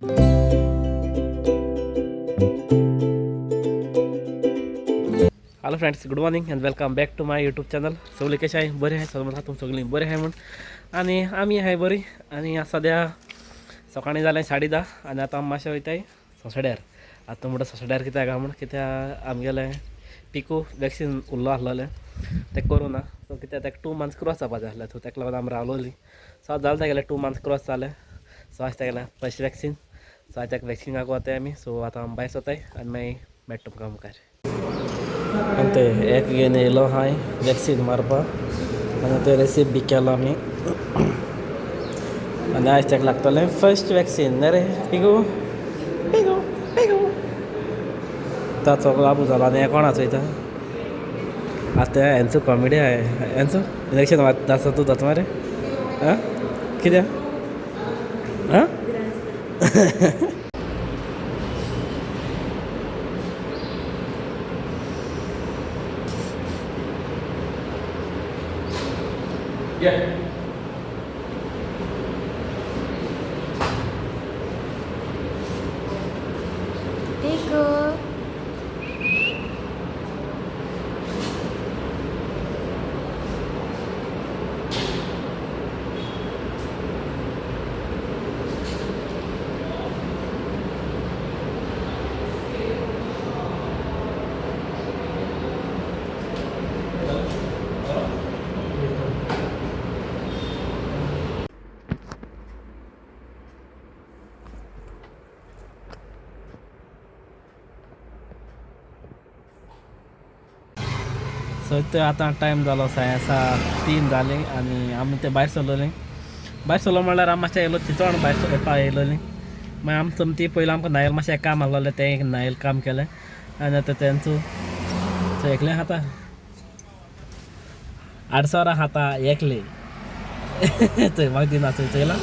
Hello friends, good morning and welcome back to my YouTube channel. सगळे कसे आहे? बरे आहे सगळं. तुम सगळी बरे आहे म्हणून आणि आम्ही आहे बरी. आणि आज सध्या सकाळी झालं आहे 10:30 आणि आता माशा वयता आहे सोसाड्यार. आता म्हणटा सोसाड्यार कित्याक काय म्हणून कित्या आमगेले पिको वॅक्सिन उरलो आसलेलें ते कोरोना. सो कित्या ताका 2 मंथ्स क्रॉस जावपाचें आसलें. सो ताका लागून आमी रावलोलीं. सो जालें तेगेलें 2 मंथ्स क्रॉस जालें. सो आज तेगेलें फर्स्ट वॅक्सिन. सो आज ताका वॅक्सिनाक वताय आमी. सो आतां भायर सोताय आनी मागीर मेळटा तुमकां मुखार. आणि ते एक घेवन येयलो हाय वॅक्सीन मारपाक आनी ते रिसीव बी केलो आमी. आनी आयज ताका लागतलें फर्स्ट वॅक्सीन. ना रे पिगू पिगू पिगू. ताचो बाबू जालो आनी हें कोणाचो वयता आतां हेंचो कॉमेडी आहाय. हेंचो इलेक्शन आसा तूं जाता मरे. आं कित्याक आं Pico. सो ते आतां टायम जालो 3:30 जाली आनी आमी ते भायर सरलोलीं. भायर सरलो म्हणल्यार आमी मातशें येयलो चिंचोण भायर येवपा येयलोलीं. मागीर आमी समती पयलीं आमकां न्हंयेर मातशें काम आहलोलें तें एक न्हंयेर काम केलें आनी आतां तेंचो एकलें खाता 8,000 खाता एकलें. थंय म्हाका दिना चोयला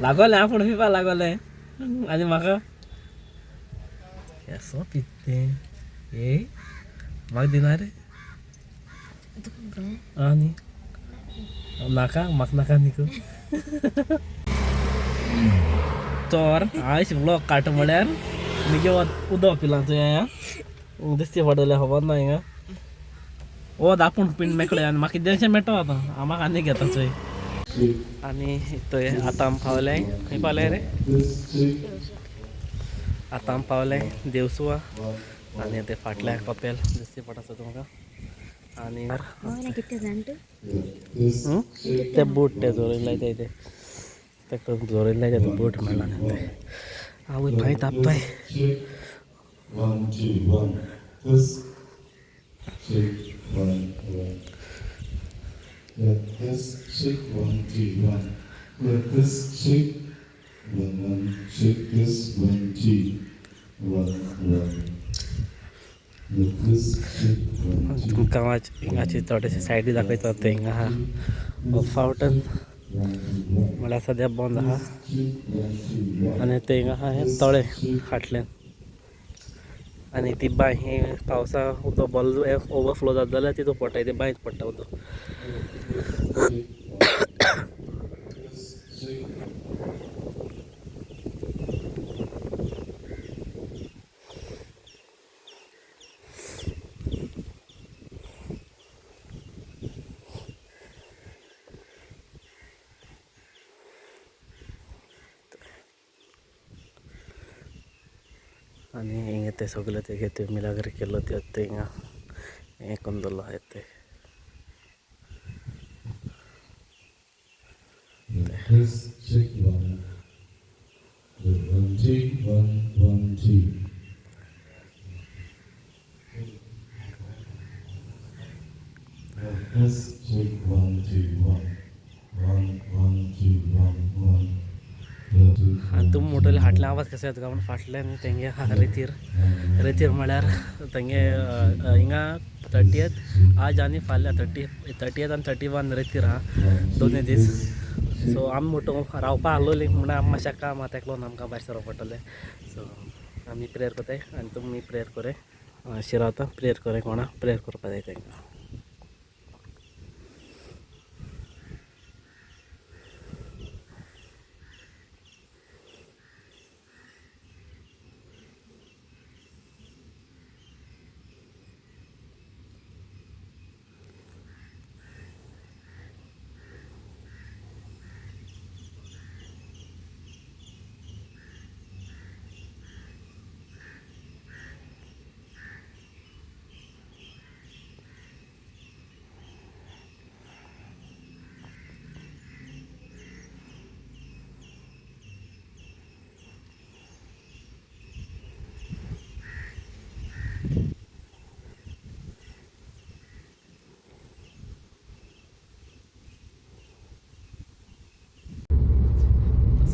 लागोलें आपूण पिवपा लागोलें आनी म्हाका केसो पितें ए म्हाका दिना रे. आनी नाका म्हाका नाका न्ही. तर आयज ब्लॉग काट म्हळ्यार मुगे उदक पिलां तुवें दिसती पडलें खबर ना हिंगा वोद आपूण पिण मेकळे आनी म्हाका देडशें मेळटा आतां. म्हाका आनी घेता चोय. आनी थंय आतां आमी पावले खंय पावले रे. आतां आमी पावले देवसुवा आनी ते फाटल्या कपेल दिसती पडटा तुमकां. आनी ते बोट ते जोरिल्ले ते ताका जोरिल्ले ते बोट मेळना ते आवय पांय तापताय. तुमकां हिंगाची थोडेशे सायडी दाखयता. ते हिंगा आहा फावंटन म्हळ्यार सद्या बंद आहा आनी ते हिंगा आहा हें तळें फाटल्यान. आनी ती बांय ही पावसा उदक बरो ओवरफ्लो जाता जाल्यार तितून पडटा ती बांयत पडटा उदक. आनी हिंगा ते सगळे ते मिलाग्री केल्लो ते हिंगा हें करून दवरलो आहाय ते. आनी तुमी मोटले फाटल्यान आवाज कसो येता काय म्हणून फाटल्यान तेंगे आहा रेतीर. रेतीर म्हळ्यार तेंगे हिंगा 30th आज आनी फाल्यां 30th आनी 31 रेतीर आहा दोनूय दीस. सो आमी मोटो रावपा आहलोलीं म्हणल्यार आमी मातशें काम आहा ताका लागून आमकां भायर सरप पडटलें. सो आमी प्रेयर कोताय आनी तुमी प्रेयर कोराय. शिरावता प्रेयर कोराय कोणा प्रेयर करपा जाय तांकां.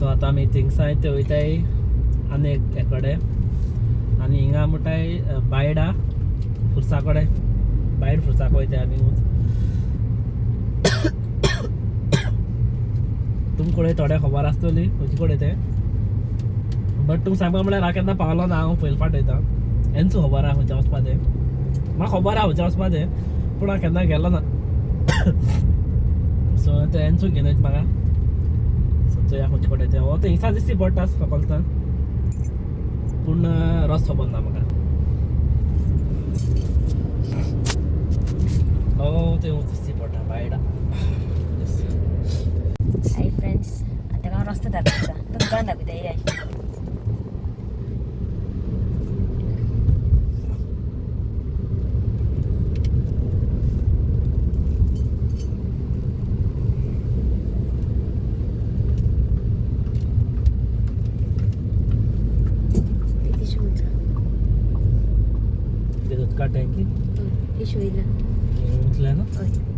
आतां आमी थिंगसाय ते वयताय आनी एक कडेन आनी हिंगा म्हणटाय बायडा फुरसा कडेन बायड फुरसाक वयताय आमी तुमकडे थोडे खबर आसतली खंयचे कडेन ते बट तुमकां सांगपाक म्हळ्यार हांव केन्ना पावलो ना हांव पयले फावट वयता हेंचो खबर आहा खंयचे वचपा तें म्हाका खबर आहा खंयचे वचपा तें पूण हांव केन्ना गेलो ना सो ते हेंचो घेवन वयता म्हाका सो चोया खंयचे कडेन तें हो तो हिंगसा दिसती पडटा सकलतान पूण रस खबर ना म्हाका हो ते दिसती पडटा बायडा हाय फ्रेंड्स आता हांव रस्तो दाखयता तुमकां दाखयता ये ते उदका टँकी हे शोयला उंचलें ना हय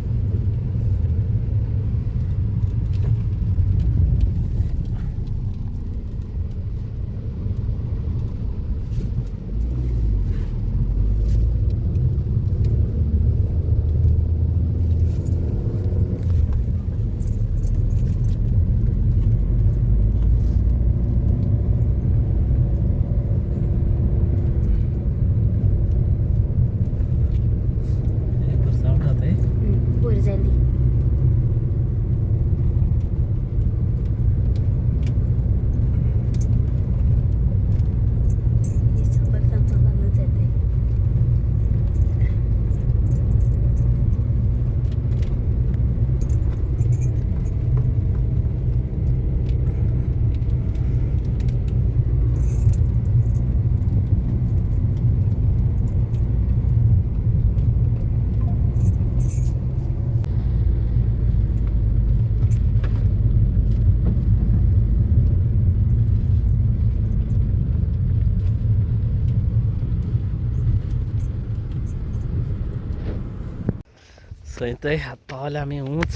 थंय पावले आमी उंच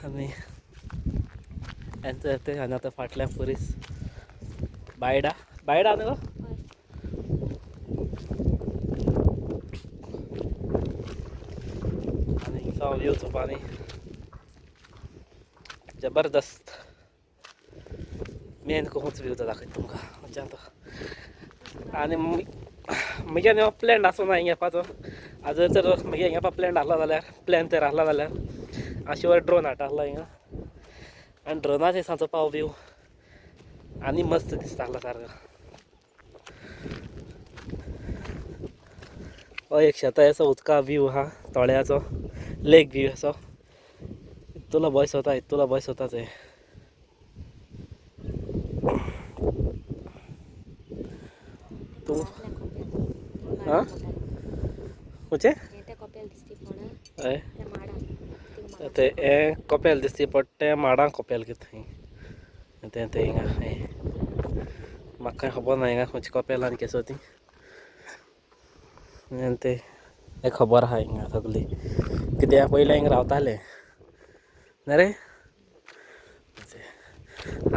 आनी येते आनी आतां फाटल्यान परीस बायडा बायडा न्हू आनी हिंगसा व्यू चोवपानी जबरदस्त मेन कोच व्यू दाखयता तुमकां म्हणजे आतां आनी म्हगे न्हू प्लॅन आसूं ना हिंगा येवपाचो आजर तर म्हगे हिंगा येवपा प्लॅन आहलो जाल्यार प्लॅन तर आहला जाल्यार हांव शिवाय ड्रोन हाडटा हिंगा आनी ड्रोनाचेर सांचो पाव व्यू आनी मस्त दिसता आहला सारको हो एक शेताचो उदका व्यू आहा तळ्याचो लेक व्यू असो इतुलो बॉयस वता थंय तूं आं खंयचें हय ते हें कपेल दिसती पडटा तें माडां कपेल कितें थंय तें हिंगा म्हाका कांय खबर ना हिंगा खंयची कपेल आनी केसो ती ते हें खबर आहा हिंगा सगली कित्याक पयलें हिंगा रावताले ना रे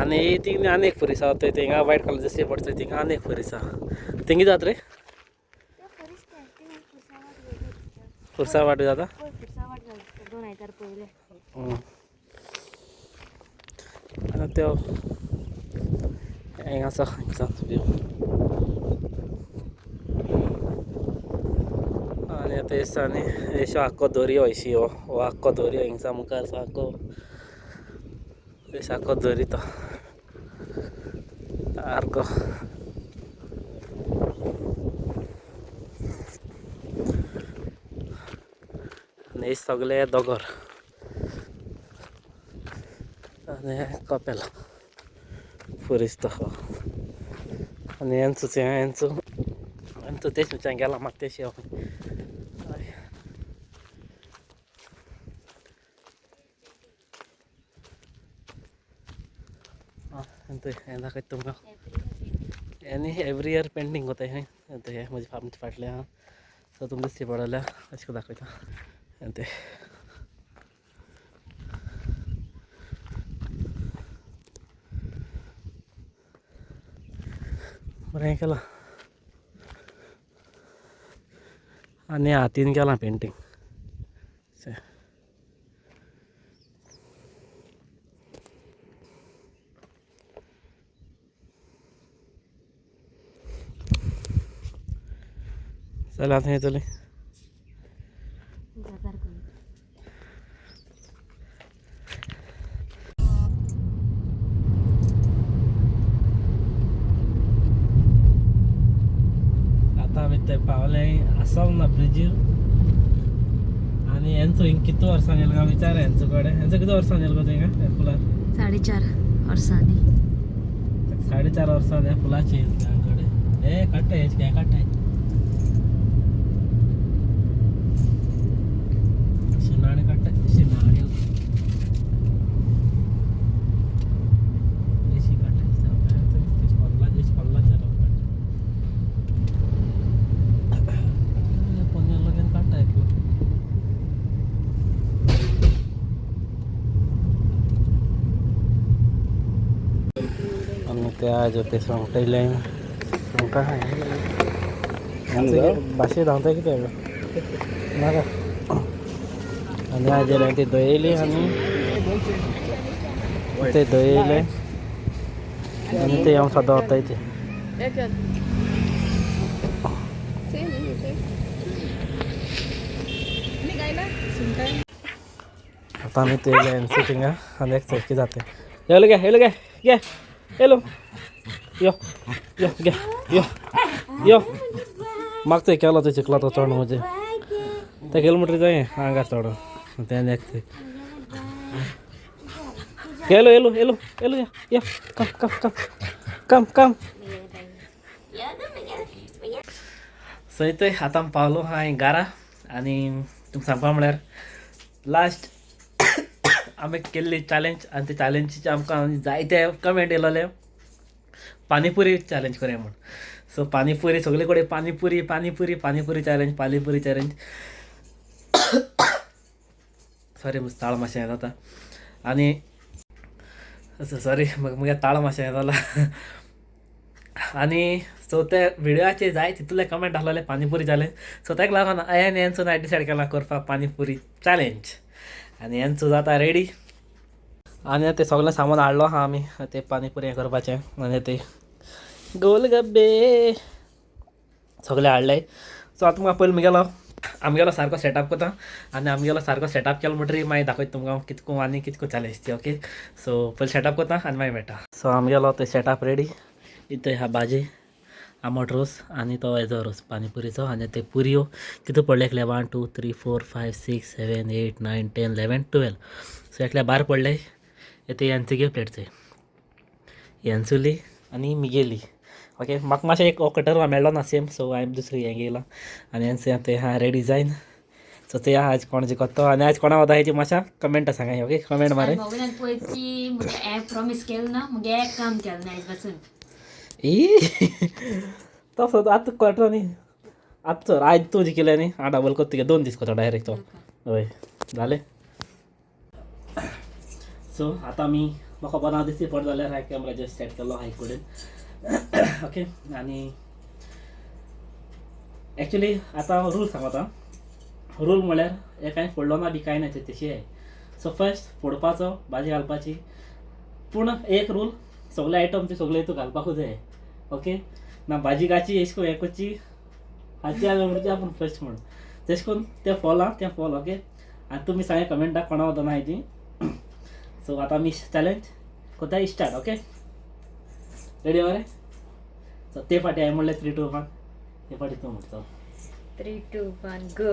आनी ती आनी एक फरीस आहा थंय हिंगा वायट कलर दिसती पडटा थिंगा आनी एक फरीस आहा थिंग जाता रे फुरसा वाट जाता त्यो हिंगा आसा व्यू आनी आतां दिसता न्ही एशो आख्खो दर्यो अशी हो आख्खो दर्यो हिंगसा मुखार सारको आख्खो दर्यो तो सारको आनी सगळे दोंगर आनी कपेल फुरिस्तो आनी हेंचो तेच खुंयच्यान गेला म्हाका तेशी हें दाखयता तुमकां आनी एवरी इयर पेंटींग कोताय हें म्हजे आमचे फाटले आहा सो तुमकां दिसती पडल्या अशें करून दाखयता ते बरें केलां आनी हातीन केलां पेंटींग चल आतां येतली आतां आमी ते पावले आसाम ना ब्रिजीर आनी हेंचो हिंग कितू वर्सां गेलो काय विचार हेंचो कडेन हेंचो कितू वर्सां गेलो गो थिंगा ह्या फुलार 4.5 वर्सांनी 4.5 वर्सां ह्या फुलाची कडेन हे काडटाय हें काडटाय शिनाणी काडटाय शिनाणी रेशी काडटाय पल्लाचे पोन्नेल लगेन काडटाय आनी ते आज ते सोंगटयले सोंगटा भाशे धांवता कितें नाका आनी हाजेर ते दयेली आनी ते दयेले आनी ते हांव सदां वताय ते आतां आमी ते येयले एनसी थिंगा आनी एक चौकी जाते येलो गे येलो यो यो गे यो म्हाका थंय केलो थंय चिकला तो चड म्हणजे ते गेलो म्हणटरी जाय आंगार चडून ते next yellow yellow yellow yellow या कम सो थंय आतां पावलो हांवें घारा आनी तुमकां सांगपा म्हळ्यार लास्ट आमी केल्ली चॅलेंज आनी ते चॅलेंजीचे आमकां जायते कमेंट येयलोले पानीपुरी चॅलेंज करूया म्हूण सो पानीपुरी सगळे कडेन पानीपुरी चॅलेंज सॉरी ताळ मातशें हें जाता आनी सॉरी मुगे ताळ मातशें हें जाला आनी सो ते व्हिडियोचे जाय तितले कमेंट आहलोले पानीपुरी चॅलेंज सो ताका लागून हांवें हेंचो नायट डिसायड केला करपाक पानीपुरी चॅलेंज आनी हेंचो जाता रेडी आनी ते सगळें सामान हाडलो आहा आमी ते पानीपुरी हें करपाचें आनी ते गोलगब्बे सगळें हाडले सो आतां तुमकां पयलीं आमगेलो सारको सेटअप करता आनी आमगेलो सारको सेटअप केलो म्हणटरी मागीर दाखयता तुमकां कितको आनी कितको चॅलेंज ती ओके सो पयलीं सेटअप करता आनी मागीर मेळटा सो आमगेलो ते सेटअप रेडी इथे हा भाजी आमट रोस आनी तो हेजो रोस पानीपुरीचो आनी ते पुरयो कितू पडले एकले 1 2 3 4 5 6 7 8 9 10 11 12 सो एकल्या बार पडले ते यांचुगे प्लेटचे यांचुली आनी मिगेली ओके म्हाका मातशें एक कटर मेळ्ळो ना सेम सो हांवें दुसरी हें घेयला आनी हेंचे ते हा रेडी जायन सो ते आज कोण जिखतो आनी आज कोणा वता हेची मातशा कमेंट सांगाय ओके कमेंट मारे प्रॉमिस केलं ना मग एक काम केलं ना आजपासून तसो आतां कळटा न्ही आतां सर आयज तूं जिखिलें न्ही हांव डबल करता तुगे 2 दीस करता डायरेक्ट तो हय जालें सो आतां आमी म्हाका बनाव दिसती पड जाल्यार हांवें कॅमेरा जस्ट सेट केलो हाय कडेन ओके आनी एक्चुली आतां रूल सांगता रूल म्हळ्यार हे कांय फोडलो ना बी कांय ना तशी आहे सो फर्स्ट फोडपाचो भाजी घालपाची पूण एक रूल सगळे आयटम ते सगळे हितून घालपाकूच जाय ओके ना भाजी घाची एशको हें करची हाची म्हणची आपूण फर्स्ट म्हण तेश करून तें फॉल ओके आनी तुमी सांगे कमेंटाक कोणा वता ना हेची सो आतां आमी चॅलेंज कोताय स्टार्ट ओके रेडी मरे सो ते फाटी हांवें म्हणलें 3 2 1 ते फाटी तूं म्हणतो 3 2 1 गो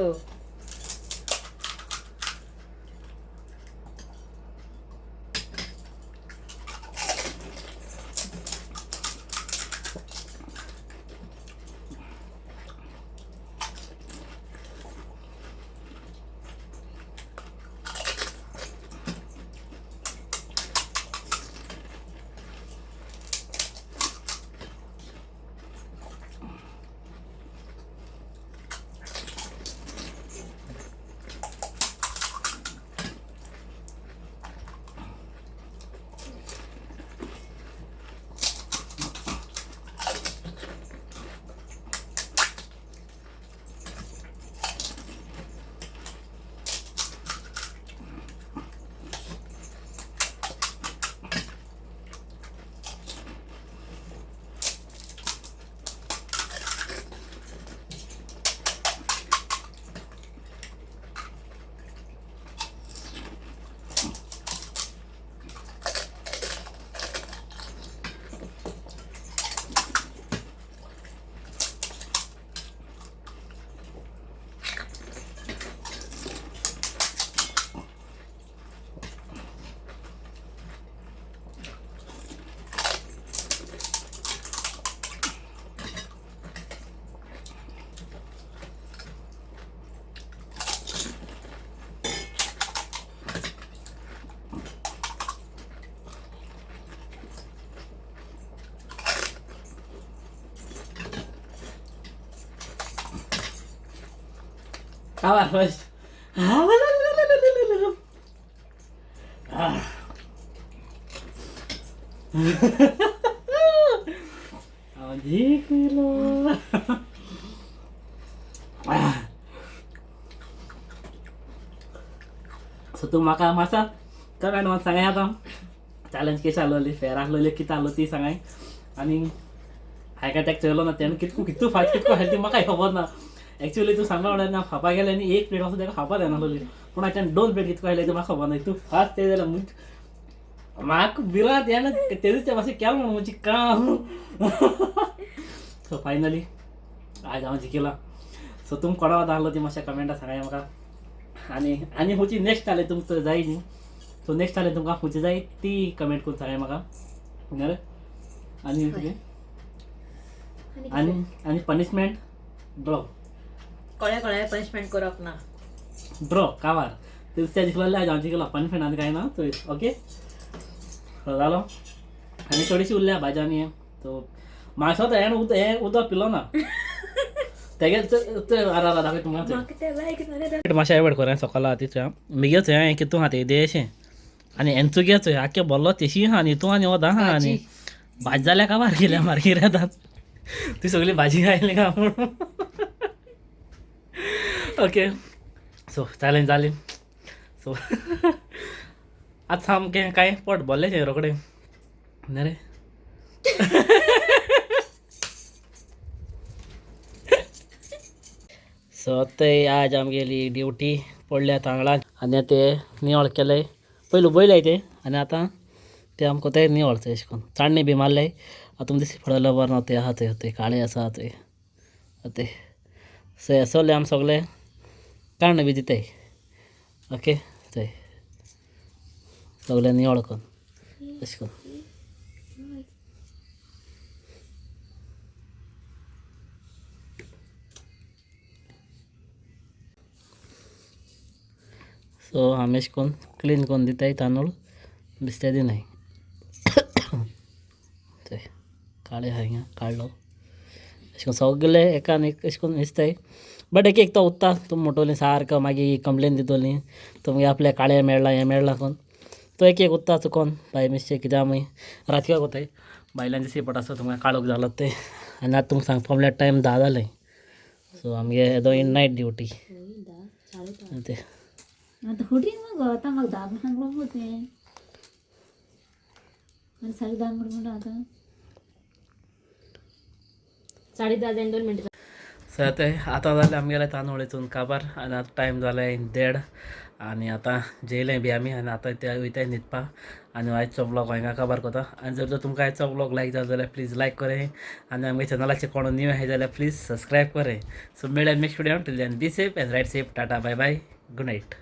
खावा फर्स्ट सो तू म्हाका मातसा काय म्हाका सांगाय आतां चॅलेंज कशी आसलोली फेर आसलोली कितें आसलो ती सांगाय आनी हांवें काय चयलो ना तेणें कितू फास्ट कितको हाली ती म्हाका खबर ना एक्चुअली तू सांगला वाटत ना खावपा गेले आनी एक प्लेट वचून ताका खावपा जायनासलोली पूण हांवें 2 प्लेट कितको खायले ती म्हाका खबर ना तू फास्ट ते जाल्यार म्हाका बिरात येना तेजूच मातशें केलो म्हणून म्हजी काम सो फायनली आज हांव जिखिला सो तुमकां कोणा वाद आसलो ती मातशें कमेंटां सांगाय म्हाका आनी खंयची नेक्स्ट जाले तुमकां जाय न्ही सो नेक्स्ट जाले तुमकां खंयची जाय ती कमेंट करून सांगाय म्हाका रे आनी आनी आनी पनिशमेंट ड्रॉ कळ्या पनिशमेंट करप ना ड्रॉ कावार ते जिखलेले आज हांव जिखला पनिशमेंट आनी कांय ना चोय ओके जालो आनी थोडीशी उरल्या भाजी आनी हें सो मातसो हें उदक पिलो ना तेगे दाखय तुमकां मातशें एवड कर सकाळ तिच्या मिगेच हें कितू हा तें देशें आनी हेंचो घेच आख्खे बोल्लो तेशी हा आनी तूं आनी वदा हा आनी भाजी जाल्या काबार गेल्या मार्केट येतात ती सगळी भाजी खायली का ओके सो चॅलेंज जाली सो आतां सामकें कांय पोट भरलेशें रोखडें न्ही रे सो ते आज आमगेली ड्युटी पडल्या तांगळान आनी ते निवळ केले पयलू बयले ते आनी आतां ते आमकां ते निवळचे अशें करून चाण्णी बी मारले आतां तुमकां दिसता पडलो बरो ना ते आहा ते काळे आसा ते सो सगळे आमी सगळे काण्ण बी दिताय ओके थंय सगळे निवळ करून अशें करून सो आमी अशें करून क्लीन करून दिताय तांदूळ बेश्टे दिनाय थंय काळे आहा हिंगा काडलो अशें करून सगळे एकान एक अशें करून दिसताय बट एक तो उत्ता तुम म्हणटोली सारको मागीर कंप्लेन दितोली तुमगे आपले काळे मेळ्ळा हें मेळ्ळा कोण तो एक उत्ता चुकोन बाय मिस्टेक कित्याक आमी रातच्या कोताय बायलां दिसी पडटा सो तुमकां काळोख जालो ते आनी आतां तुमकां सांगपा म्हणल्यार टायम 10 जालें सो आमगे येदो इन नायट ड्युटी ते आतां हुडी मगो आतां म्हाका 10 सांगलो मगो तें आनी 10:30 म्हणटा आतां 10:30 जावन 2 मिनटां सो ते आतां जालें आमगेले तांदूळ वेचून काबार आनी आतां टायम जालें 1:30 आनी आतां जेयलें बी आमी आनी आतां ते वयताय न्हिदपा आनी आयचो ब्लॉग हांगा काबार कोता आनी जर तुमकां आयचो ब्लॉग लायक जालो जाल्यार प्लीज लायक करे आनी आमगे चॅनलाचेर कोण न्यू आहाय जाल्यार प्लीज सबस्क्रायब करे सो मेळ्या next video till then be safe and right safe tata bye bye good night